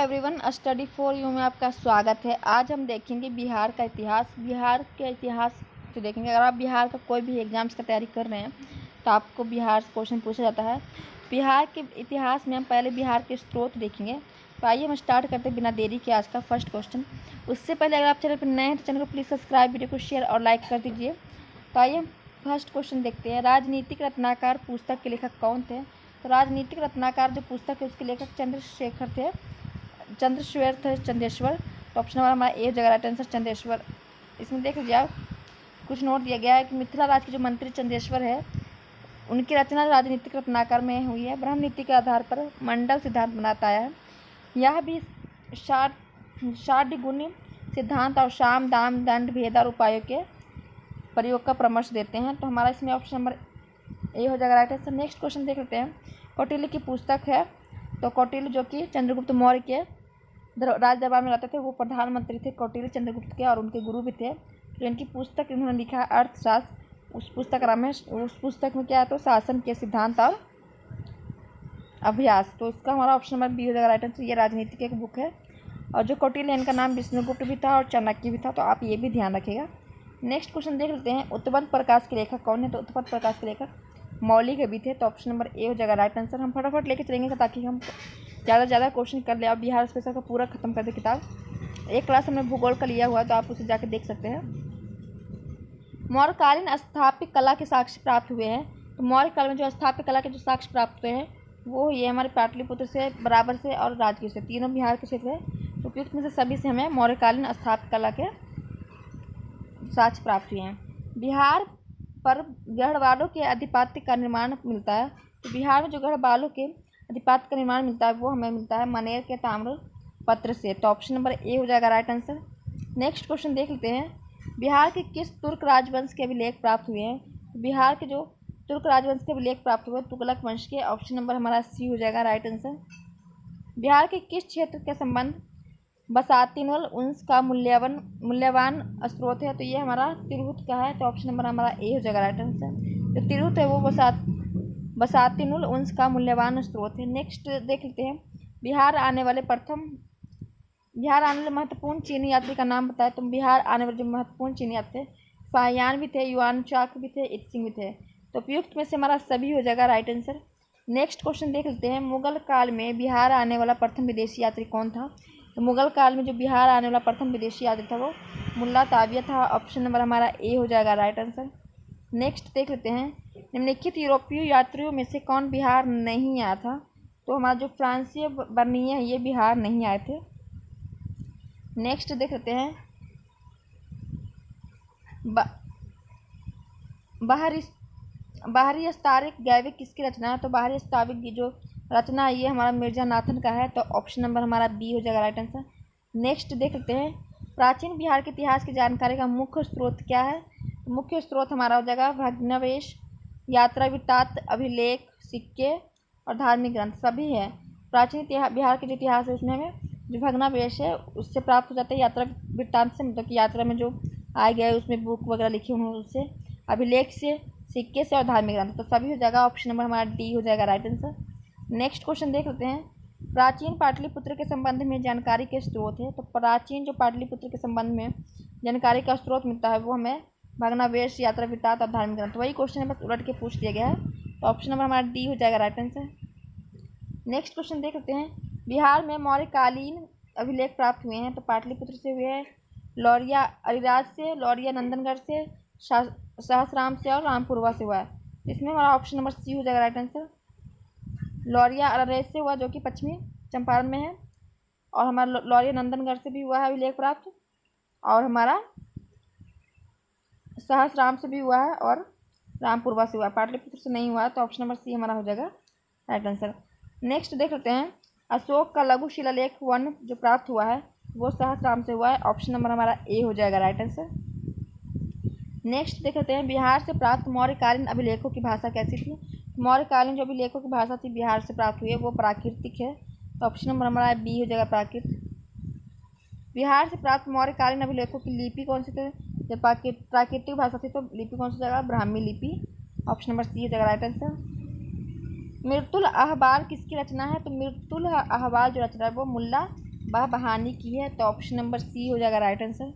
Everyone, study for you में आपका स्वागत है। आज हम देखेंगे बिहार का इतिहास। बिहार के इतिहास से देखेंगे, अगर आप बिहार का कोई भी एग्जाम्स का तैयारी कर रहे हैं तो आपको बिहार से क्वेश्चन पूछा जाता है। बिहार के इतिहास में हम पहले बिहार के स्रोत देखेंगे। तो आइए हम स्टार्ट करते हैं बिना देरी के आज का फर्स्ट क्वेश्चन। उससे पहले अगर आप चैनल पर नए हैं तो चैनल को प्लीज़ सब्सक्राइब, वीडियो को शेयर और लाइक कर दीजिए। तो आइए हम फर्स्ट क्वेश्चन देखते हैं। राजनीतिक रत्नाकर पुस्तक के लेखक कौन थे? तो राजनीतिक रत्नाकर जो पुस्तक है उसके लेखक चंद्रशेखर थे, चंद्रेश्वर। तो ऑप्शन नंबर हमारा ए हो जाएगा राइट आंसर, चंद्रेश्वर। इसमें देख लीजिए आप, कुछ नोट दिया गया है कि मिथिला राज के जो मंत्री चंद्रेश्वर है उनकी रचना राजनीतिक रत्नाकर में हुई है। ब्रह्म नीति के आधार पर मंडल सिद्धांत बनाता है। यह भी षाड्गुण सिद्धांत और साम दाम दंड भेद और उपायों के प्रयोग का परामर्श देते हैं। तो हमारा इसमें ऑप्शन नंबर ए हो जाएगा राइट आंसर। नेक्स्ट क्वेश्चन देख लेते हैं। कौटिल्य की पुस्तक है। तो कौटिल्य जो कि चंद्रगुप्त मौर्य के राज दरबार में रहते थे, वो प्रधानमंत्री थे कौटिल्य चंद्रगुप्त के, और उनके गुरु भी थे। तो इनकी पुस्तक इन्होंने लिखा है अर्थशास्त्र। उस पुस्तक का नाम है, उस पुस्तक में क्या है तो शासन के सिद्धांत और अभ्यास। तो इसका हमारा ऑप्शन नंबर बी हो जाएगा राइट आंसर। ये राजनीति की एक बुक है। और जो कौटिल्य इनका नाम विष्णुगुप्त भी था और चाणक्य भी था, तो आप ये भी ध्यान रखिएगा। नेक्स्ट क्वेश्चन देख लेते हैं। उत्तपद प्रकाश के लेखक कौन है? तो उत्तपद प्रकाश के लेखक मौलिक भी थे। तो ऑप्शन नंबर ए हो जाएगा राइट आंसर। हम फटाफट लेके चलेंगे ताकि हम ज़्यादा से ज़्यादा क्वेश्चन कर ले और बिहार स्पेशल का पूरा खत्म कर दे किताब। एक क्लास हमने भूगोल का लिया हुआ है, तो आप उसे जाके देख सकते हैं। मौर्यकालीन स्थापत्य कला के साक्ष्य प्राप्त हुए हैं। तो मौर्य काल में जो स्थापत्य कला के जो साक्ष्य प्राप्त हुए हैं वो ये हमारे पाटलिपुत्र से, बराबर से और राजगीर से, तीनों बिहार के क्षेत्र है। उपयुक्त में से सभी से हमें मौर्यकालीन स्थापत्य कला के साक्ष्य प्राप्त हुए हैं। बिहार पर गढ़वालों के अधिपत्य का निर्माण मिलता है। तो बिहार में जो गढ़वालों के अधिपत्य का निर्माण मिलता है वो हमें मिलता है मनेर के ताम्र पत्र से। तो ऑप्शन नंबर ए हो जाएगा राइट आंसर। नेक्स्ट क्वेश्चन देख लेते हैं। बिहार के किस तुर्क राजवंश के अभिलेख प्राप्त हुए हैं? तो बिहार के जो तुर्क राजवंश के अभिलेख प्राप्त हुए तुगलक वंश के। ऑप्शन नंबर हमारा सी हो जाएगा राइट आंसर। बिहार के किस क्षेत्र के संबंध बसातीनुल उन्स का मूल्यवान स्रोत है? तो ये हमारा तिरहुत का है। तो ऑप्शन नंबर हमारा ए हो जाएगा राइट आंसर। जो तिरहुत है वो बसातीनुल उन्स का मूल्यवान स्रोत है। नेक्स्ट देख लेते हैं। बिहार आने वाले महत्वपूर्ण चीनी यात्री का नाम बताए। तो बिहार आने वाले जो महत्वपूर्ण चीनी यात्री थे, फाहियान भी थे, युआन चाक भी थे, इत्सिंग भी थे। तो उपयुक्त में से हमारा सभी हो जाएगा राइट आंसर। नेक्स्ट क्वेश्चन देख लेते हैं। मुगल काल में बिहार आने वाला प्रथम विदेशी यात्री कौन था? तो मुगल काल में जो बिहार आने वाला प्रथम विदेशी यात्री था वो मुल्ला ताबिया था। ऑप्शन नंबर हमारा ए हो जाएगा राइट आंसर। नेक्स्ट देख लेते हैं। निम्नलिखित यूरोपीय यात्रियों में से कौन बिहार नहीं आया था? तो हमारा जो फ्रांसीय बर्निए है ये बिहार नहीं आए थे। नेक्स्ट देख लेते हैं। बाहरी स्ताविक गैविक किसकी रचना है? तो बाहरी स्ताविक की जो रचना है ये हमारा मिर्जा नाथन का है। तो ऑप्शन नंबर हमारा बी हो जाएगा राइट आंसर। नेक्स्ट देख लेते हैं। प्राचीन बिहार के इतिहास की जानकारी का मुख्य स्रोत क्या है? तो मुख्य स्रोत हमारा हो जाएगा भग्नावशेष, यात्रा वृत्तांत, अभिलेख, सिक्के और धार्मिक ग्रंथ सभी है। प्राचीन बिहार के जो इतिहास है उसमें हमें जो भग्नावशेष है उससे प्राप्त हो जाता है, यात्रा वृत्तांत से, मतलब कि यात्रा में जो आए गए उसमें बुक वगैरह लिखे हुए हैं उससे, अभिलेख से, सिक्के से और धार्मिक ग्रंथ। तो सभी हो जाएगा ऑप्शन नंबर हमारा डी हो जाएगा राइट आंसर। नेक्स्ट क्वेश्चन देख लेते हैं। प्राचीन पाटलिपुत्र के संबंध में जानकारी के स्रोत है। तो प्राचीन जो पाटलिपुत्र के संबंध में जानकारी का स्रोत मिलता है वो हमें भग्नावशेष, यात्रा वृत्तांत और धार्मिक ग्रंथ। वही क्वेश्चन है, बस उलट के पूछ दिया गया है। तो ऑप्शन नंबर हमारा डी हो जाएगा राइट आंसर। नेक्स्ट क्वेश्चन देख लेते हैं। बिहार में मौर्यकालीन अभिलेख प्राप्त हुए हैं। तो पाटलिपुत्र से हुए हैं, लौरिया अरिराज से, लौरिया नंदनगढ़ से, सहसराम से और रामपुरवा से हुआ है। इसमें हमारा ऑप्शन नंबर सी हो जाएगा राइट आंसर। लौरिया अररेज से हुआ जो कि पश्चिमी चंपारण में है, और हमारा लौरिया नंदनगढ़ से भी हुआ है अभिलेख प्राप्त, और हमारा सहसराम से भी हुआ है और रामपुरवा से हुआ है। पाटलिपुत्र से नहीं हुआ है। तो ऑप्शन नंबर सी हमारा हो जाएगा राइट आंसर। नेक्स्ट देख लेते हैं। अशोक का लघु शिलालेख 1 जो प्राप्त हुआ है वो सहसराम से हुआ है। ऑप्शन नंबर हमारा ए हो जाएगा राइट आंसर। नेक्स्ट देख लेते हैं। बिहार से प्राप्त मौर्यकालीन अभिलेखों की भाषा कैसी थी? मौर्यकालीन जो अभिलेखों की भाषा थी बिहार से प्राप्त हुई है वो प्राकृतिक है। तो ऑप्शन नंबर हमारा बी हो जाएगा प्राकृत। बिहार से प्राप्त मौर्यकालीन अभिलेखों की लिपि कौन सी थी? जब प्राकृतिक भाषा थी तो लिपि कौन सी जगह? ब्राह्मी लिपि। ऑप्शन नंबर सी हो जाएगा राइट आंसर। मृतुल अहबार किसकी रचना है? तो मृतुल अहबार जो रचना है वो मुल्ला वह बहानी की है, तो ऑप्शन नंबर सी हो जाएगा राइट आंसर।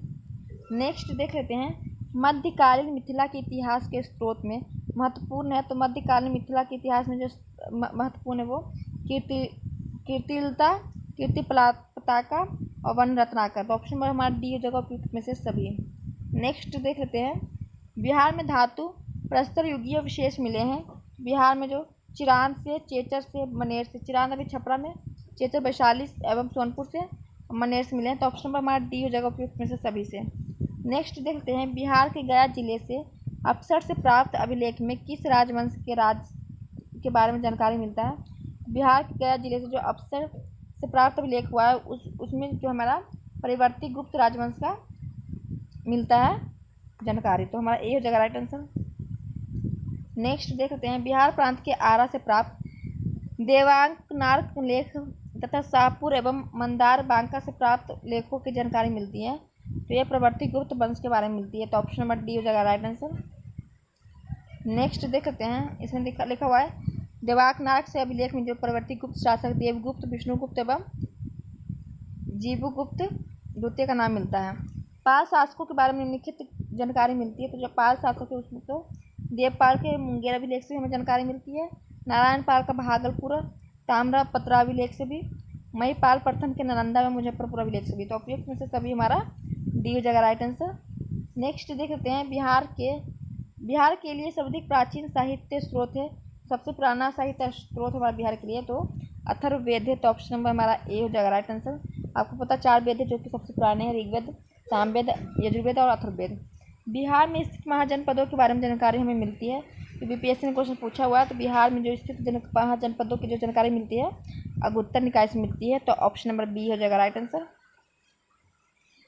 नेक्स्ट देख लेते हैं, मध्यकालीन मिथिला के इतिहास के स्रोत में महत्वपूर्ण है, तो मध्यकालीन मिथिला के इतिहास में जो महत्वपूर्ण है वो कीर्ति कीर्तिलता, कीर्ति पताका और वन रत्नाकर, तो ऑप्शन नंबर हमारा डी हो जाएगा उपयुक्त में से सभी। नेक्स्ट देख लेते हैं, बिहार में धातु प्रस्तर युगीय विशेष मिले हैं। बिहार में जो चिरांद से, चेचर से, मनेर से, चिरांद अभी छपरा में, चेचर वैशाली एवं सोनपुर से, मनेर से मिले हैं, तो ऑप्शन नंबर हमारा डी हो जाएगा उपयुक्त में से सभी से। नेक्स्ट देखते हैं, बिहार के गया जिले से अफसर से प्राप्त अभिलेख में किस राजवंश के राज के बारे में जानकारी मिलता है। बिहार के गया जिले से जो अफसर से प्राप्त अभिलेख हुआ है उसमें जो हमारा परिवर्ती गुप्त राजवंश का मिलता है जानकारी, तो हमारा ए हो जाएगा राइट आंसर। नेक्स्ट देखते हैं, बिहार प्रांत के आरा से प्राप्त देवांकनार्क लेख तथा शाहपुर एवं मंदार बांका से प्राप्त लेखों की जानकारी मिलती है, तो यह प्रवर्ती गुप्त वंश के बारे में मिलती है, तो ऑप्शन नंबर डी हो जाएगा राइट आंसर। नेक्स्ट देखते हैं, इसमें लिखा हुआ है देवांकनार्क से अभिलेख में जो प्रवर्ती गुप्त शासक देवगुप्त, विष्णुगुप्त एवं जीवुगुप्त द्वितीय का नाम मिलता है। पाल शासकों के बारे में निम्नलिखित जानकारी मिलती है, तो जो पाल शासक है उसमें तो देवपाल के मुंगेर अभिलेख से हमें जानकारी मिलती है, नारायण पाल का भागलपुर ताम्रपत्र अभिलेख से भी, महिपाल प्रथम के नालंदा में मुजफ्फरपुर अभिलेख से भी, तो उपयुक्त में से सभी हमारा डी हो जाएगा राइट आंसर। नेक्स्ट देख लेते हैं, बिहार के लिए सर्वाधिक प्राचीन साहित्य स्रोत है, सबसे पुराना साहित्य स्रोत हमारा बिहार के लिए तो अथर्ववेद है, तो ऑप्शन नंबर हमारा ए हो जाएगा राइट आंसर। आपको पता 4 वेद है जो कि सबसे पुराने हैं, ऋग्वेद, सामवेद, यजुर्वेद और अथर्ववेद। बिहार में स्थित महाजनपदों के बारे में जानकारी हमें मिलती है, तो बीपीएससी ने क्वेश्चन पूछा हुआ है, तो बिहार में जो स्थित महाजनपदों की जो जानकारी मिलती है अगुत्तर निकाय से मिलती है, तो ऑप्शन नंबर बी हो जाएगा राइट आंसर।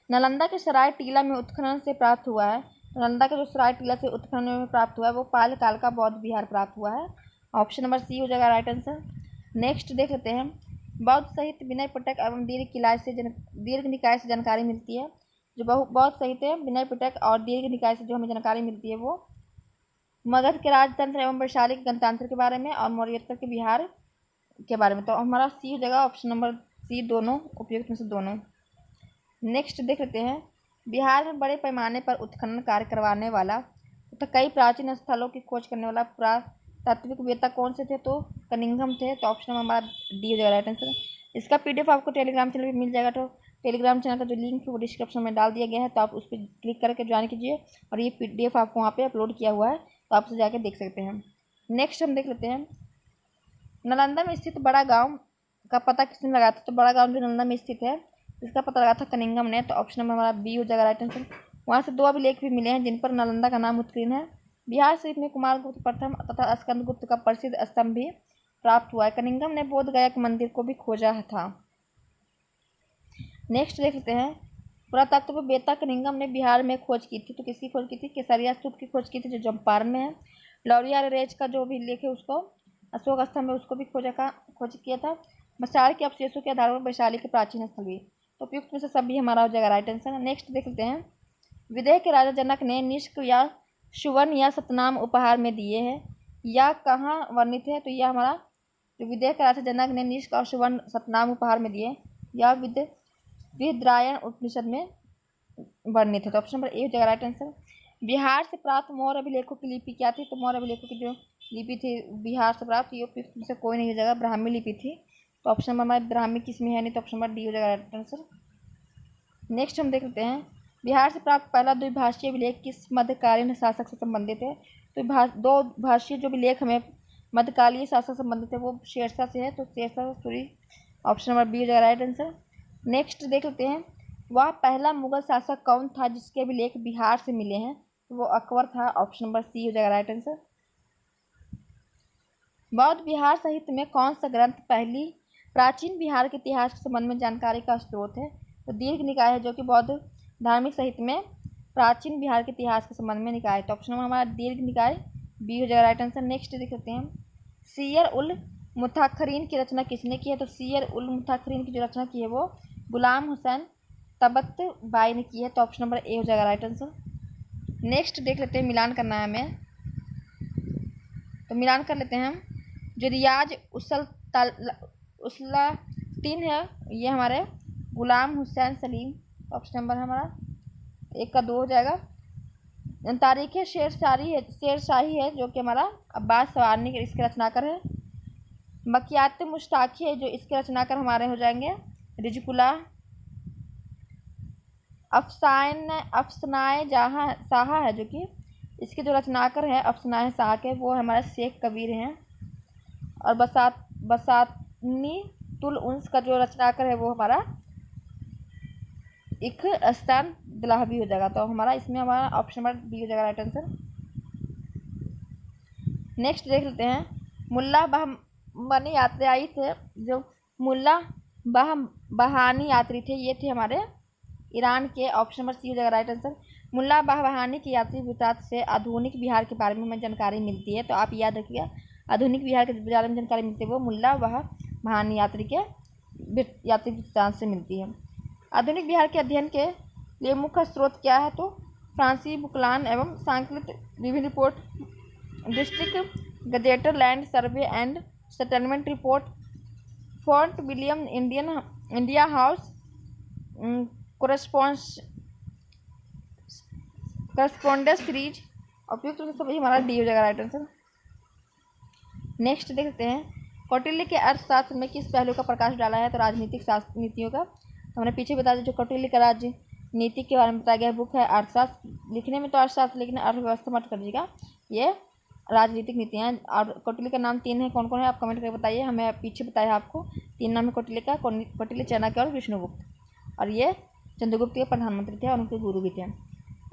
नालंदा के सराय टीला में उत्खनन से प्राप्त हुआ है, नालंदा के जो सराय टीला से उत्खनन में प्राप्त हुआ है वो पाल काल का बौद्ध विहार प्राप्त हुआ है, ऑप्शन नंबर सी हो जाएगा राइट आंसर। नेक्स्ट देख लेते हैं, बौद्ध साहित्य विनय पिटक एवं दीर्घ निकाय से जानकारी मिलती है, जो बौद्ध साहित्य विनय पिटक और दीर्घ निकाय से जो हमें जानकारी मिलती है वो मगध के राजतंत्र एवं वैशाली के गणतंत्र के बारे में और मौर्योत्तर के बिहार के बारे में, तो हमारा सी हो जाएगा ऑप्शन नंबर सी, दोनों उपयुक्त में से दोनों। नेक्स्ट देख लेते हैं, बिहार में बड़े पैमाने पर उत्खनन कार्य करवाने वाला तथा कई प्राचीन स्थलों की खोज करने वाला पुरातात्विक वेत्ता कौन से थे, तो कनिंघम थे, तो ऑप्शन नंबर हमारा डी हो जाएगा राइट आंसर। इसका पीडीएफ आपको टेलीग्राम चैनल पर मिल जाएगा, तो टेलीग्राम चैनल का जो लिंक है वो डिस्क्रिप्शन में डाल दिया गया है, तो आप उस पर क्लिक करके ज्वाइन कीजिए और ये पीडीएफ आपको वहाँ पे अपलोड किया हुआ है, तो आप उसे जाके देख सकते हैं। नेक्स्ट हम देख लेते हैं, नालंदा में स्थित बड़ा गांव का पता किसने लगाया था, तो बड़ा गांव जो नालंदा में स्थित है इसका पता लगा था कनिंघम ने, तो ऑप्शन नंबर हमारा बी हो जाएगा राइट आंसर। वहाँ से 2 अभिलेख भी मिले हैं जिन पर नालंदा का नाम उत्कीर्ण है। बिहार शरीफ में कुमारगुप्त प्रथम तथा स्कंदगुप्त का प्रसिद्ध स्तंभ भी प्राप्त हुआ है। कनिंघम ने बोध गया के मंदिर को भी खोजा था। नेक्स्ट देख लेते हैं, पुरातत्व वेत्ता कनिंघम ने बिहार में खोज की थी, तो किसकी खोज की थी, केसरिया स्तूप की खोज की थी जो चंपारण में है। लौरिया रेज का जो भी लेख है उसको अशोक स्तंभ में उसको भी खोज किया था। मसाड़ के अवशेषों के आधार पर वैशाली के प्राचीन स्थल भी, तो उपयुक्त में से सभी हमारा हो जाएगा राइट आंसर। नेक्स्ट देख लेते हैं, विदेह के राजा जनक ने निष्क या सुवर्ण या सतनाम उपहार में दिए हैं, या कहाँ वर्णित है, तो यह हमारा जो विदेह के राजा जनक ने निष्क और सुवर्ण सतनाम उपहार में दिए या विद्रायण उपनिषद में वर्णित है, तो ऑप्शन नंबर ए हो जाएगा राइट आंसर। बिहार से प्राप्त मौर्य अभिलेखों की लिपि क्या थी, तो मौर्य अभिलेखों की जो लिपि थी बिहार से प्राप्त, ये उपयुक्त में से कोई नहीं हो जाएगा, ब्राह्मी लिपि थी, तो ऑप्शन नंबर हमारे ब्राह्मी किसमें है नहीं, तो ऑप्शन नंबर डी हो जाएगा राइट आंसर। नेक्स्ट हम देख लेते हैं, बिहार से प्राप्त पहला द्विभाषीय अभिलेख किस मध्यकालीन शासक से संबंधित है, तो 2 भाषीय जो अभिलेख हमें मध्यकालीन शासक से संबंधित है वो शेरशाह से है, तो Sher Shah Suri, option number B हो जाएगा राइट आंसर। नेक्स्ट देख लेते हैं, वह पहला मुगल शासक कौन था जिसके अभिलेख बिहार से मिले हैं, तो वो अकबर था, ऑप्शन नंबर सी हो जाएगा राइट आंसर। बौद्ध बिहार साहित्य में कौन सा ग्रंथ पहली प्राचीन बिहार के इतिहास के संबंध में जानकारी का स्रोत है, तो दीर्घ निकाय है जो कि बौद्ध धार्मिक साहित्य में प्राचीन बिहार के इतिहास के संबंध में निकाय, तो ऑप्शन नंबर हमारा दीर्घ निकाय बी हो जाएगा राइट आंसर। नेक्स्ट देख लेते हैं, सीयर उल मुताखरीन की रचना किसने की है, तो सीयर उल मुताखरीन की जो रचना की है वो गुलाम हुसैन तबतबाई ने की है, तो ऑप्शन नंबर ए हो जाएगा राइट आंसर। नेक्स्ट देख लेते हैं, मिलान करना है हमें, तो मिलान कर लेते हैं हम, जो रियाज उसलातीन है ये हमारे गुलाम हुसैन सलीम, ऑप्शन नंबर हमारा 1 का 2 हो जाएगा। तारीख शेरशाही है जो कि हमारा अब्बास सवारनी के इसके रचनाकार है। मकियात मुश्ताकी है जो इसके रचनाकार हमारे हो जाएंगे रिजकुल्ला। अफसानाए जहाँ साहा है जो कि इसके जो रचनाकार है अफसानाए साहा के वो हमारे शेख कबीर हैं। और बसातनी तुल उन्स का जो रचनाकार है वो हमारा इख्तान दिलाहवी हो जाएगा। तो हमारा इसमें हमारा ऑप्शन नंबर बी हो जाएगा राइट आंसर। नेक्स्ट देख लेते हैं, मुल्ला बहानी यात्री आई थे, जो मुल्ला बहानी यात्री थे ये थे हमारे ईरान के, ऑप्शन नंबर सी हो जाएगा राइट आंसर। मुल्ला बहानी की यात्री वृत्तांत से आधुनिक बिहार के बारे में हमें जानकारी मिलती है, तो आप याद रखिएगा आधुनिक बिहार के बारे में जानकारी मिलती है वो मुल्ला बहानी यात्री वृत्तांत से मिलती है। आधुनिक बिहार के अध्ययन के लिए मुख्य स्रोत क्या है, तो फ्रांसीसी बुकलान एवं सांकलित विभिन्न report, district gazetteer, land survey and settlement report, Fort William India House correspondence series, उपयुक्त तो सभी हमारा डी हो जाएगा राइट आंसर। नेक्स्ट देखते हैं, कौटिल्य के अर्थशास्त्र में किस पहलू का प्रकाश डाला है, तो राजनीतिक नीतियों का। हमने पीछे बता दिया जो कौटिल्य का राजनीति के बारे में बताया गया बुक है अर्थशास्त्र। लिखने में तो अर्थशास्त्र लिखना, अर्थव्यवस्था मत करिएगा, ये राजनीतिक नीतियाँ। और कौटिल्य का नाम 3 है, कौन कौन है आप कमेंट करके बताइए, हमें पीछे बताया आपको 3 नाम है कौटिल्य का, कौटिल्य, चाणक्य और विष्णुगुप्त। और ये चंद्रगुप्त के प्रधानमंत्री थे और उनके गुरु भी थे।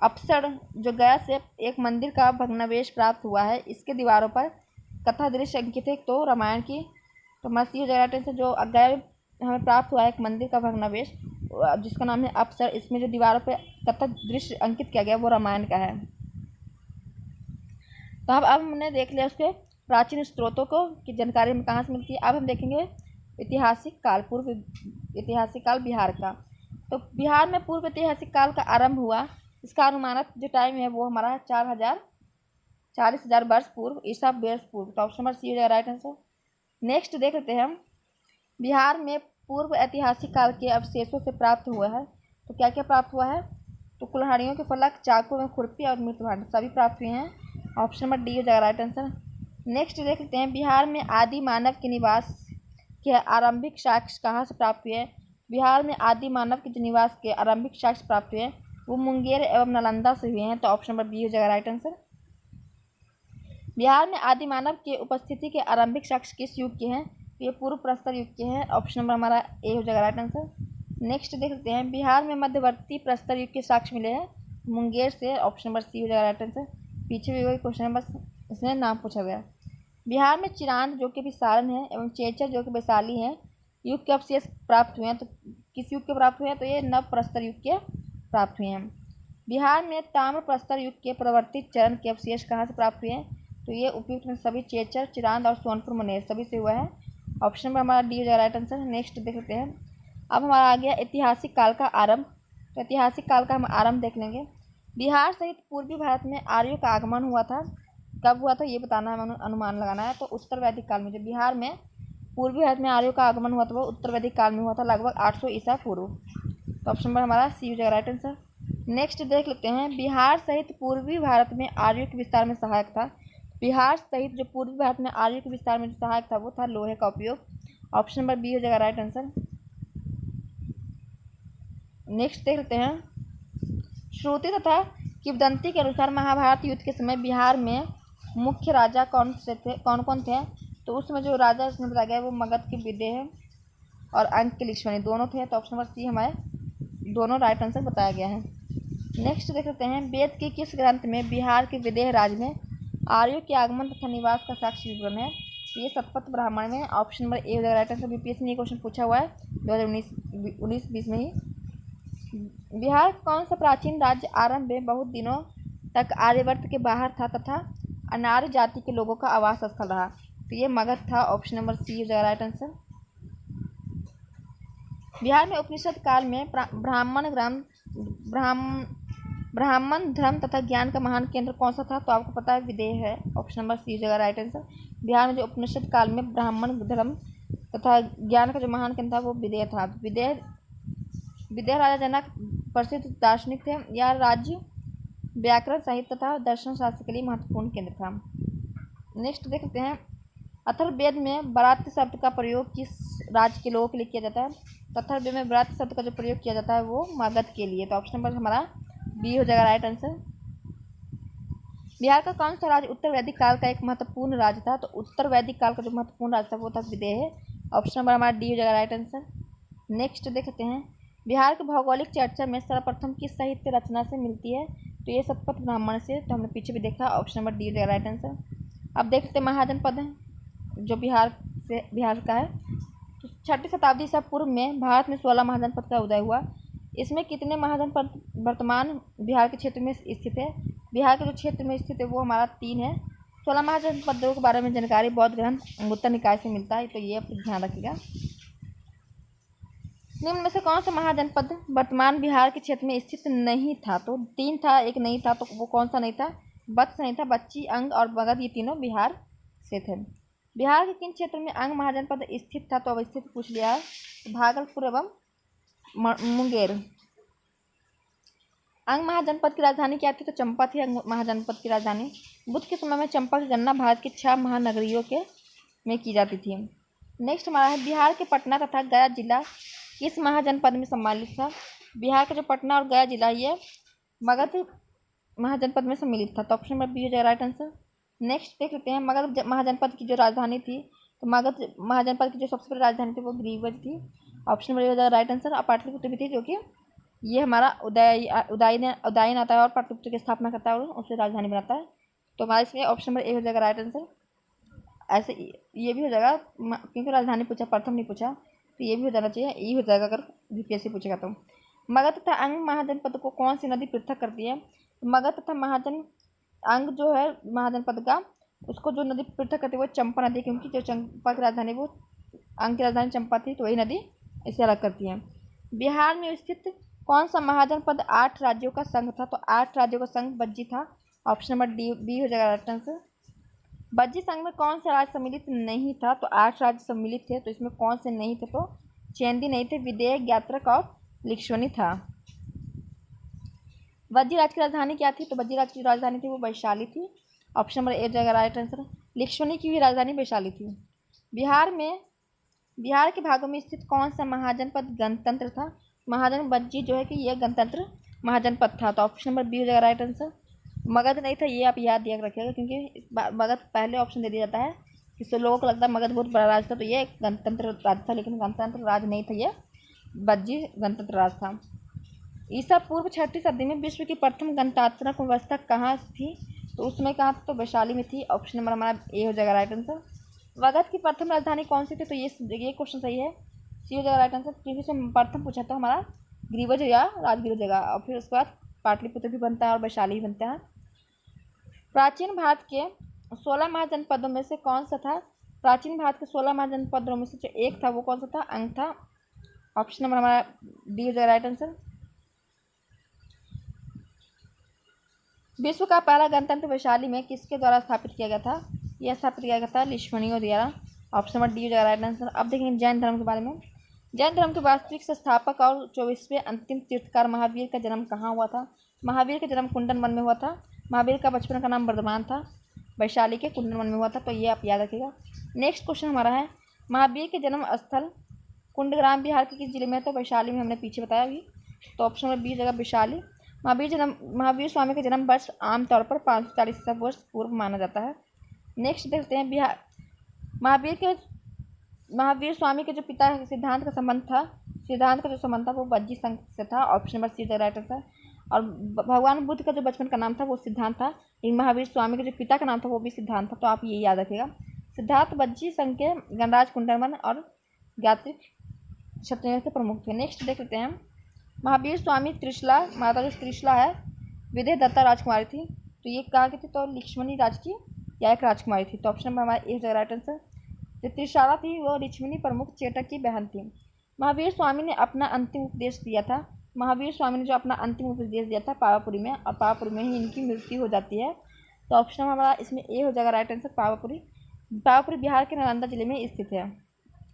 अप्सर जो गया से एक मंदिर का भग्नावशेष प्राप्त हुआ है, इसके दीवारों पर कथा दृश्य अंकित है, तो रामायण की, तो मस्त हो जाएगा टेंशन। जो गया हमें प्राप्त हुआ है एक मंदिर का भग्नावशेष जिसका नाम है अप्सर, इसमें जो दीवारों पर कथा दृश्य अंकित किया गया वो रामायण का है। तो अब हमने देख लिया उसके प्राचीन स्रोतों को कि जानकारी में कहाँ से मिलती है। अब हम देखेंगे ऐतिहासिक काल, पूर्व ऐतिहासिक काल बिहार का। तो बिहार में पूर्व ऐतिहासिक काल का आरंभ हुआ, इसका अनुमानित जो टाइम है वो हमारा 40,000 वर्ष पूर्व, ईसा वर्ष पूर्व, तो ऑप्शन नंबर सी हो जाएगा राइट आंसर। नेक्स्ट देख लेते हैं हम, बिहार में पूर्व ऐतिहासिक काल के अवशेषों से प्राप्त हुआ है, तो क्या क्या प्राप्त हुआ है, तो कुल्हाड़ियों के फलक, चाकू में खुरपी और मृत भांड सभी प्राप्त हुए हैं, ऑप्शन नंबर डी हो जाएगा राइट आंसर। नेक्स्ट देख लेते हैं, बिहार में आदि मानव के निवास के आरंभिक साक्ष्य कहाँ से प्राप्त हुए हैं। बिहार में आदि मानव के जो निवास के आरंभिक साक्ष्य प्राप्त हुए हैं वो मुंगेर एवं नालंदा से हुए हैं, तो ऑप्शन नंबर बी हो जाएगा राइट आंसर। बिहार में आदि मानव के उपस्थिति के आरंभिक साक्ष्य किस युग के हैं, तो ये पूर्व प्रस्तर युग के हैं, ऑप्शन नंबर हमारा ए हो जाएगा राइट आंसर। नेक्स्ट देख लेते हैं, बिहार में मध्यवर्ती प्रस्तर युग के साक्ष्य मिले हैं मुंगेर से, ऑप्शन नंबर सी हो जाएगा राइट आंसर। पीछे भी वही क्वेश्चन है, बस इसमें नाम पूछा गया। बिहार में चिरांद जो कि भी सारण है एवं चेचर जो कि वैशाली है युग के अवशेष प्राप्त हुए हैं, तो किस युग के प्राप्त हुए हैं, तो ये नव प्रस्तर युग के प्राप्त हुए हैं। बिहार में ताम्र प्रस्तर युग के प्रवर्तित चरण के अवशेष कहाँ से प्राप्त हुए हैं, तो ये उपयुक्त में सभी चेचर, चिरांद और सोनपुर मनेर सभी से हुआ है, ऑप्शन नंबर हमारा डी हो जाएगा राइट आंसर। नेक्स्ट देख लेते हैं, अब हमारा आ गया ऐतिहासिक काल का आरंभ, तो ऐतिहासिक काल का हम आरंभ देख लेंगे। बिहार सहित पूर्वी भारत में आर्यों का आगमन हुआ था, कब हुआ था ये बताना है, अनुमान लगाना है, तो उत्तर वैदिक काल में। जो बिहार में पूर्वी भारत में आर्यों का आगमन हुआ था वो उत्तर वैदिक काल में हुआ था, लगभग 800 ईसा पूर्व, तो ऑप्शन नंबर हमारा सी हो जाएगा राइट आंसर। नेक्स्ट देख लेते हैं, बिहार सहित पूर्वी भारत में आर्यों के विस्तार में सहायक था। बिहार सहित जो पूर्वी भारत में आर्यों के विस्तार में सहायक था वो था लोहे का उपयोग, ऑप्शन नंबर बी हो जाएगा राइट आंसर। नेक्स्ट देख लेते हैं, श्रुति तथा किंवदंती के अनुसार महाभारत युद्ध के समय बिहार में मुख्य राजा कौन कौन थे, तो उसमें जो राजा इसमें बताया गया है वो मगध के विदेह और अंक के लिक्ष्मणी दोनों थे, तो ऑप्शन नंबर सी हमारे दोनों राइट आंसर बताया गया है। नेक्स्ट देख लेते हैं, वेद के किस ग्रंथ में बिहार के विदेह राज्य में आर्यों के आगमन तथा निवास का साक्ष्य विवरण है, तो ये शतपथ ब्राह्मण में, ऑप्शन नंबर ए हो जाएगा राइट आंसर। बीपीएससी ने ये क्वेश्चन पूछा हुआ है 2019-20 में ही। बिहार कौन सा प्राचीन राज्य आरंभ में बहुत दिनों तक आर्यवर्त के बाहर था तथा अनार्य जाति के लोगों का आवास स्थल रहा, तो ये मगध था, ऑप्शन नंबर सी हो जाएगा राइट आंसर। बिहार में उपनिषद काल में ब्राह्मण धर्म तथा ज्ञान का महान केंद्र कौन सा था, तो आपको पता है विदेह है, ऑप्शन नंबर सी हो जाएगा राइट आंसर। बिहार में जो उपनिषद काल में ब्राह्मण धर्म तथा ज्ञान का जो महान केंद्र था वो विदेह था। विदेह विदेह राजा जनक प्रसिद्ध दार्शनिक थे। यह राज्य व्याकरण साहित्य तथा दर्शन शास्त्र के लिए महत्वपूर्ण केंद्र था। नेक्स्ट देखते हैं, अथर्ववेद में बरात शब्द का प्रयोग किस राज्य के लोगों के लिए किया जाता है? तो अथर्ववेद में बरात शब्द का जो प्रयोग किया जाता है वो मगध के लिए। तो ऑप्शन नंबर हमारा बी हो जाएगा राइट आंसर। बिहार का कौन सा राज्य उत्तर वैदिक काल का एक महत्वपूर्ण राज्य था? तो उत्तर वैदिक काल का जो महत्वपूर्ण राज्य था वो था विदेह। ऑप्शन नंबर हमारा डी हो जाएगा राइट आंसर। नेक्स्ट देखते हैं, बिहार की भौगोलिक चर्चा में सर्वप्रथम किस साहित्य रचना से मिलती है? तो ये शतपथ ब्राह्मण से। तो हमने पीछे भी देखा, ऑप्शन नंबर डी हो जाएगा राइट आंसर। अब देखते हैं महाजनपद है जो बिहार का है। तो 6ठी शताब्दी से पूर्व में भारत में 16 महाजनपद का उदय हुआ। इसमें कितने महाजनपद वर्तमान बिहार के क्षेत्र में स्थित है? बिहार के जो क्षेत्र में स्थित है वो हमारा 3 है। 16 महाजनपदों के बारे में जानकारी बौद्ध ग्रंथ अंगुत्तर निकाय से मिलता है, तो ये आप ध्यान रखिएगा। निम्न में से कौन सा महाजनपद वर्तमान बिहार के क्षेत्र में स्थित नहीं था? तो 3 था, एक नहीं था, तो वो कौन सा नहीं था? वत्स नहीं था, बच्ची, अंग और मगध, ये तीनों बिहार से थे। बिहार के किन क्षेत्र में अंग महाजनपद स्थित था? तो अवस्थित पूछ लिया है, तो भागलपुर एवं मुंगेर। अंग महाजनपद की राजधानी क्या थी? तो चंपा थी अंग महाजनपद की राजधानी। बुद्ध के समय में चंपा की गणना भारत के 6 महानगरियों के में की जाती थी। नेक्स्ट हमारा है, बिहार के पटना तथा गया जिला किस महाजनपद में सम्मिलित था? बिहार का जो पटना और गया जिला ये मगध महाजनपद में सम्मिलित था। तो ऑप्शन नंबर बी हो जाएगा राइट आंसर। नेक्स्ट देख लेते हैं, मगध महाजनपद की जो राजधानी थी, तो मगध महाजनपद की जो सबसे बड़ी राजधानी थी वो ग्रीवज थी। ऑप्शन नंबर हो जाएगा राइट आंसर। और पाटलिपुत्र भी थी, जो कि ये हमारा उदयन आता है और पाटलिपुत्र की स्थापना करता है और उसे राजधानी बनाता है। तो हमारा इसमें ऑप्शन नंबर ए हो जाएगा राइट आंसर। ऐसे ये भी हो जाएगा क्योंकि राजधानी पूछा, प्रथम नहीं पूछा, तो ये भी हो जाना चाहिए, ई हो जाएगा अगर यूपीएससी पूछेगा तो। मगध तथा अंग महाजनपद को कौन सी नदी पृथक करती है? मगध तथा अंग जो है महाजनपद का, उसको जो नदी पृथक करती है वो चंपा नदी, क्योंकि जो चंपा की राजधानी वो अंग की राजधानी चंपा थी, तो वही नदी इसे अलग करती है। बिहार में स्थित कौन सा महाजनपद 8 राज्यों का संघ था? तो 8 राज्यों का संघ बज्जी था। ऑप्शन नंबर बी हो जाएगा राइट आंसर। बज्जी संघ में कौन सा राज्य सम्मिलित नहीं था? तो 8 राज्य सम्मिलित थे, तो इसमें कौन से नहीं थे? तो चेंदी नहीं थे, विदेह, ज्ञात्रक और लिक्ष्वनी था। बज्जी राज्य की राजधानी क्या थी? तो बज्जी राज्य की राजधानी थी वो वैशाली थी। ऑप्शन नंबर ए जाएगा राइट आंसर। लिक्ष्वनी की भी राजधानी वैशाली थी। बिहार के भागों में स्थित कौन सा महाजनपद गणतंत्र था? महाजन बज्जी जो है कि यह गणतंत्र महाजनपद था। तो ऑप्शन नंबर बी हो जाएगा राइट आंसर। मगध नहीं था, ये आप याद दिया रखिएगा, क्योंकि मगध पहले ऑप्शन दे दिया जाता है, इससे लोगों को लगता है मगध बहुत बड़ा राज था, तो ये गणतंत्र राज था, लेकिन गणतंत्र राज नहीं था, ये बज्जी गणतंत्र राज था। ईसा पूर्व 6ठी सदी में विश्व की प्रथम गणतांत्रिक व्यवस्था कहाँ थी? तो उसमें कहाँ थी? तो वैशाली में थी। ऑप्शन नंबर हमारा ए हो जाएगा राइट आंसर। मगध की प्रथम राजधानी कौन सी थी? तो ये क्वेश्चन सही है, सी हो जाएगा राइट आंसर, क्योंकि इसमें प्रथम पूछा तो हमारा ग्रीवज या राजगीर हो जाएगा, और फिर उसके बाद पाटलिपुत्र भी बनता है और वैशाली भी बनता है। प्राचीन भारत के 16 महाजनपदों में से कौन सा था? प्राचीन भारत के 16 महाजनपदों में से जो एक था वो कौन सा था? अंग था। ऑप्शन नंबर हमारा डी हो जाएगा राइट आंसर। विश्व का पहला गणतंत्र वैशाली में किसके द्वारा स्थापित किया गया था? यह स्थापित किया गया था लिक्ष्मणियों द्वारा। ऑप्शन नंबर डी हो जाएगा राइट आंसर। अब देखेंगे जैन धर्म के बारे में। जैन धर्म के वास्तविक संस्थापक और 24वें अंतिम तीर्थकार महावीर का जन्म कहाँ हुआ था? महावीर का जन्म कुंडन वन में हुआ था। महावीर का बचपन का नाम वर्धमान था, वैशाली के कुंडन वन में हुआ था, तो ये आप याद रखिएगा। नेक्स्ट क्वेश्चन हमारा है, महावीर के जन्म स्थल कुंडग्राम बिहार के किस जिले में है? तो वैशाली में, हमने पीछे बताया अभी। तो ऑप्शन नंबर बी जगह वैशाली। महावीर स्वामी का जन्म वर्ष आमतौर पर 540 वर्ष पूर्व माना जाता है। नेक्स्ट देखते हैं, बिहार महावीर स्वामी के जो पिता सिद्धांत का जो संबंध था वो बज्जी संघ से था। Option number C right answer. और भगवान बुद्ध का जो बचपन का नाम था वो सिद्धांत था, लेकिन महावीर स्वामी के जो पिता का नाम था वो भी सिद्धांत था, तो आप ये याद रखिएगा। सिद्धार्थ बज्जी संघ के गणराज कुंडनवन और ज्ञात्रिक क्षत्रियों के प्रमुख थे। नेक्स्ट देख लेते हैं, महावीर स्वामी त्रिशला, माता जो त्रिशला है विदेह दत्ता राजकुमारी थी, तो ये कहाँ की थी? तो लिक्ष्मणी राज की या एक राजकुमारी थी। तो ऑप्शन नंबर हमारा ए जगह राइट आंसर। जो त्रिशाला थी वो लिक्ष्मणी प्रमुख चेटक की बहन थी। महावीर स्वामी ने अपना अंतिम उपदेश दिया था। महावीर स्वामी ने जो अपना अंतिम उपदेश दिया था पावापुरी में, और पावापुरी में ही इनकी मृत्यु हो जाती है। तो ऑप्शन हमारा इसमें ए हो जाएगा राइट आंसर, पावापुरी। पावापुरी बिहार के नालंदा जिले में स्थित है।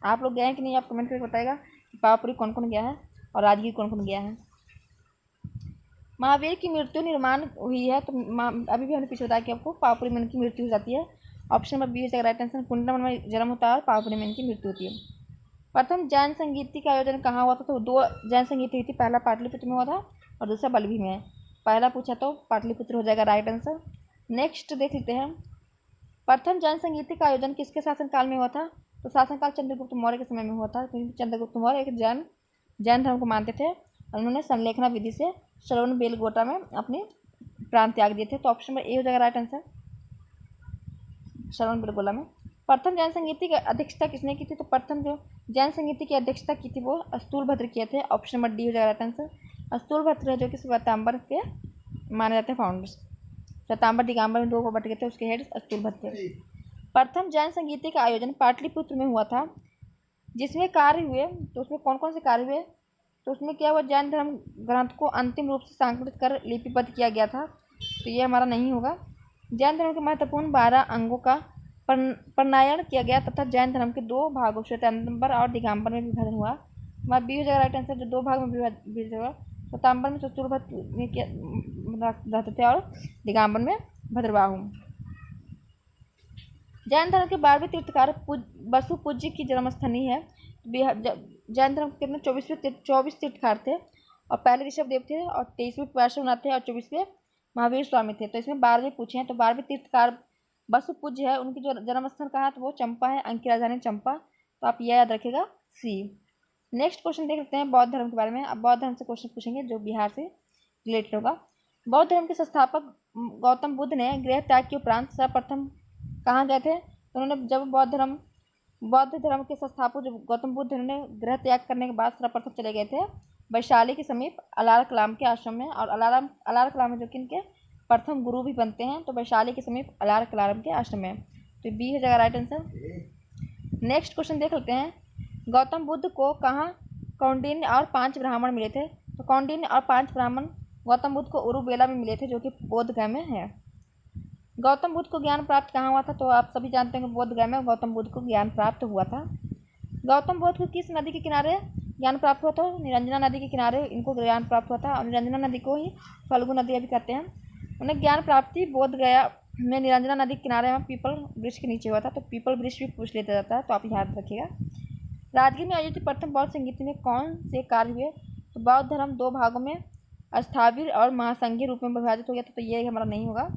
आप लोग गए हैं कि नहीं, आप कमेंट करके बताइएगा कि पावापुरी कौन कौन गया है। और राजगीर कौन कौन गया है। महावीर की मृत्यु निर्माण हुई है तो अभी भी हमने पीछे बताया कि आपको पावपुरी में इनकी मृत्यु हो जाती है। ऑप्शन नंबर बी हो जाएगा राइट आंसर। कुंडलवन में जन्म होता है और पावपुरी में इनकी मृत्यु होती है। प्रथम जैन संगीति का आयोजन कहाँ हुआ था, तो 2 जैन संगीति हुई थी, पहला पाटलिपुत्र में हुआ था और दूसरा बल्लभी में। पहला पूछा तो पाटलिपुत्र हो जाएगा राइट आंसर। नेक्स्ट देख लेते हैं, प्रथम जैन संगीति का आयोजन किसके शासनकाल में हुआ था, तो शासनकाल चंद्रगुप्त मौर्य के समय में हुआ था, क्योंकि चंद्रगुप्त मौर्य एक जैन धर्म को मानते थे और उन्होंने संलेखना विधि से श्रवण बेलगोटा में अपने प्राण त्याग दिए थे। तो ऑप्शन नंबर ए हो जाएगा राइट आंसर, श्रवण बेलगोला में। प्रथम जैन संगीति की अध्यक्षता किसने की थी, तो प्रथम जो जैन संगीति की अध्यक्षता की थी वो स्थूलभद्र किए थे। ऑप्शन नंबर डी हो जाएगा राइट आंसर। स्थूलभद्र है जो कि श्वेतांबर के माने जाते हैं फाउंडर्स। श्वेतांबर दिगंबर में 2 को बट गए थे, उसके हेड स्थूलभद्र थे। प्रथम जैन संगीति का आयोजन पाटलिपुत्र में हुआ था, जिसमें कार्य हुए तो उसमें कौन कौन से कार्य हुए, तो उसमें क्या हुआ, जैन धर्म ग्रंथ को अंतिम रूप से संकलित कर लिपिबद्ध किया गया था, तो ये हमारा नहीं होगा। जैन धर्म के महत्वपूर्ण 12 अंगों का प्रणायन किया गया तथा जैन धर्म के 2 भागों श्वेतांबर और दिगंबर में विभाजन हुआ। हमारा बी हो जाएगा राइट आंसर, जो 2 भाग में विभाजन हुआ। श्वेतांबर में स्थूलभद्र में रहते थे और दिगंबर में भद्रबाहु। जैन धर्म के 12वें तीर्थकार बसु पूज्य की जन्मस्थली है। जैन धर्म के कितने 24 तीर्थकार थे और पहले ऋषभदेव थे और 23वें पार्श्वनाथ थे और 24वें महावीर स्वामी थे। तो इसमें 12वें पूछे हैं, तो 12वें तीर्थकार बसु पूज्य है, उनकी जो जन्मस्थल कहाँ है तो वो चंपा है, अंक की राजधानी चंपा। तो आप यह याद रखिएगा सी। नेक्स्ट क्वेश्चन देख लेते हैं बौद्ध धर्म के बारे में। अब बौद्ध धर्म से क्वेश्चन पूछेंगे जो बिहार से रिलेटेड होगा। बौद्ध धर्म के संस्थापक गौतम बुद्ध ने गृह त्याग के उपरांत सर्वप्रथम कहाँ गए थे, तो उन्होंने जब बौद्ध धर्म के संस्थापक जो गौतम बुद्ध ने गृह त्याग करने के बाद सर्वप्रथम चले गए थे वैशाली के समीप अलारा कलाम के आश्रम में। और अलारा कलाम है जो कि इनके प्रथम गुरु भी बनते हैं, तो वैशाली के समीप अलारा कलाम के आश्रम में। तो बी हो जाएगा राइट आंसर। नेक्स्ट क्वेश्चन देख लेते हैं, गौतम बुद्ध को कहाँ कौंडिन्य और 5 ब्राह्मण मिले थे, तो कौंडिन्य और 5 ब्राह्मण गौतम बुद्ध को उरुबेला में मिले थे जो कि बोधगया में है। गौतम बुद्ध को ज्ञान प्राप्त कहाँ हुआ था, तो आप सभी जानते हैं कि बोधगया में गौतम बुद्ध को ज्ञान प्राप्त हुआ था। गौतम बुद्ध को किस नदी के किनारे ज्ञान प्राप्त हुआ था, निरंजना नदी के किनारे इनको ज्ञान प्राप्त हुआ था और निरंजना नदी को ही फल्गु नदी अभी कहते हैं। उन्हें ज्ञान प्राप्ति बोधगया में निरंजना नदी के किनारे में पीपल वृक्ष के नीचे हुआ था। तो पीपल वृक्ष भी पूछ लेता जाता है, तो आप याद रखिएगा। राजगीर में आयोजित प्रथम बौद्ध संगीति में कौन से कार्य हुए, तो बौद्ध धर्म 2 भागों में स्थाविर और महासंघीय रूप में विभाजित हो गया था, तो ये हमारा नहीं होगा।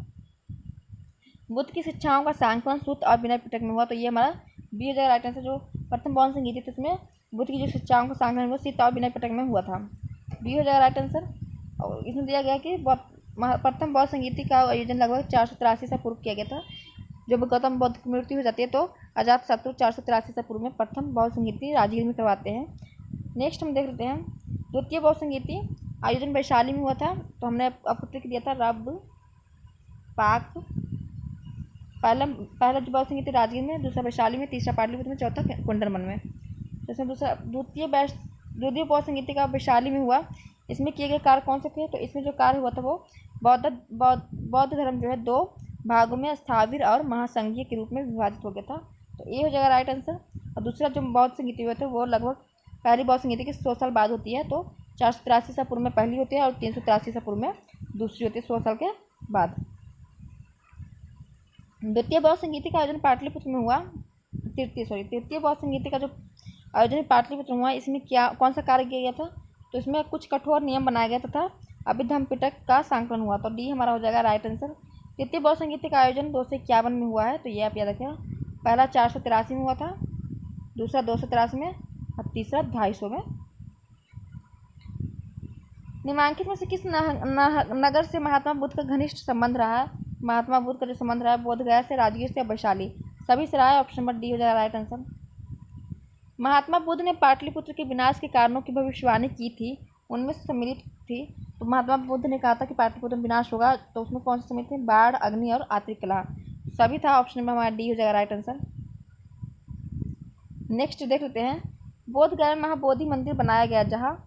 बुद्ध की शिक्षाओं का सांकलन सूत्र और विनय पिटक में हुआ, तो ये हमारा बी हो जाएगा राइट आंसर। जो प्रथम बौद्ध संगीति थी उसमें बुद्ध की जो शिक्षाओं का सांकलन हुआ सीता और विनय पिटक में हुआ था, बी हो जाएगा राइट आंसर। और इसमें दिया गया कि प्रथम बौद्ध संगीति का आयोजन लगभग 483 से पूर्व किया गया था। जब गौतम बुद्ध की मृत्यु हो जाती है तो अजातशत्रु 483 से पूर्व में प्रथम बौद्ध संगीति राजगीर में करवाते हैं। नेक्स्ट हम देख लेते हैं, द्वितीय बौद्ध संगीति आयोजन वैशाली में हुआ था, तो हमने आपको ट्रिक दिया था रब पाक। पहला जो बौद्ध संगीति राजगीर में, दूसरा वैशाली में, तीसरा पाटलिपुत्र में, चौथा कुंडलवन में। तो इसमें द्वितीय बौद्ध संगीति का वैशाली में हुआ। इसमें किए गए कार्य कौन से थे, तो इसमें जो कार्य हुआ था वो बौद्ध धर्म जो है 2 भागों में स्थाविर और महासंघीय के रूप में विभाजित हो गया था, तो ये हो जाएगा राइट आंसर। और दूसरा जो बौद्ध संगीति हुए थे वो लगभग पहली बौद्ध संगीति के 100 साल बाद होती है, तो 483 ईसा पूर्व में पहली होती है और 383 ईसा पूर्व में दूसरी होती है, 100 साल के बाद। द्वितीय बौद्ध संगीति का आयोजन पाटलिपुत्र में हुआ। तृतीय बौद्ध संगीति का जो आयोजन पाटलिपुत्र में हुआ, इसमें कौन सा कार्य किया गया था, तो इसमें कुछ कठोर नियम बनाया गया तथा अभिधम्म पिटक का संकलन हुआ, तो डी हमारा हो जाएगा राइट आंसर। तृतीय बौद्ध संगीति का आयोजन 251 में हुआ है, तो ये आप याद रखिएगा। पहला 483 में हुआ था, दूसरा 283 में और तीसरा 250 में। निम्नलिखित में से किस नगर से महात्मा बुद्ध का घनिष्ठ संबंध रहा है, महात्मा बुद्ध का जो संबंध रहा है बोधगया से, राजगीर से, वैशाली, सभी से रहा है। ऑप्शन नंबर डी हो जाएगा राइट आंसर। महात्मा बुद्ध ने पाटलिपुत्र के विनाश के कारणों की भविष्यवाणी की थी, उनमें से सम्मिलित थी। तो महात्मा बुद्ध ने कहा था कि पाटलिपुत्र में विनाश होगा, तो उसमें कौन से सम्मिलित थे, बाढ़, अग्नि और आतरिक कलह, सभी था। ऑप्शन नंबर हमारा डी हो जाएगा राइट आंसर। नेक्स्ट देख लेते हैं, बोधगया में महाबोधि मंदिर बनाया गया, जहाँ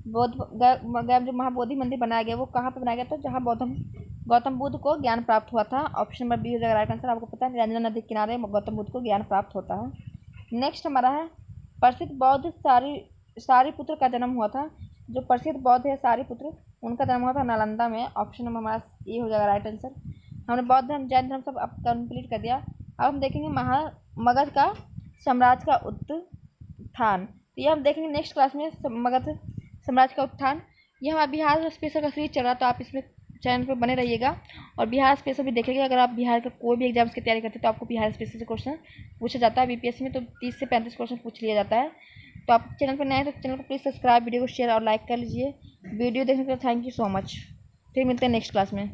बोधगया जो महाबोधि मंदिर बनाया गया वो कहाँ पे बनाया गया था, जहाँ गौतम बुद्ध को ज्ञान प्राप्त हुआ था। ऑप्शन नंबर बी हो जाएगा राइट आंसर। आपको पता है निरंजना नदी के किनारे गौतम बुद्ध को ज्ञान प्राप्त होता है। नेक्स्ट हमारा है, प्रसिद्ध बौद्ध सारिपुत्र का जन्म हुआ था। जो प्रसिद्ध बौद्ध है सारिपुत्र, उनका जन्म हुआ था नालंदा में। ऑप्शन नंबर हमारा ये हो जाएगा राइट आंसर। हमने बौद्ध धर्म जैन धर्म सब अब कंप्लीट कर दिया। अब हम देखेंगे मगध का साम्राज्य का उत्थान। तो ये हम देखेंगे नेक्स्ट क्लास में, मगध साम्राज्य का उत्थान। ये हमारा बिहार स्पेशल का सीरीज चल रहा है, तो आप इसमें चैनल पर बने रहिएगा और बिहार स्पेशल भी देखेंगे। अगर आप बिहार का कोई भी एग्जाम्स की तैयारी करते हैं तो आपको बिहार स्पेशल से क्वेश्चन पूछा जाता है बीपीएससी में, तो 30 से 35 क्वेश्चन पूछ लिया जाता है। तो आप चैनल पर नए हैं तो चैनल को प्लीज़ सब्सक्राइब, वीडियो को शेयर और लाइक कर लीजिए। वीडियो देखने के लिए थैंक यू सो मच। फिर मिलते हैं नेक्स्ट क्लास में।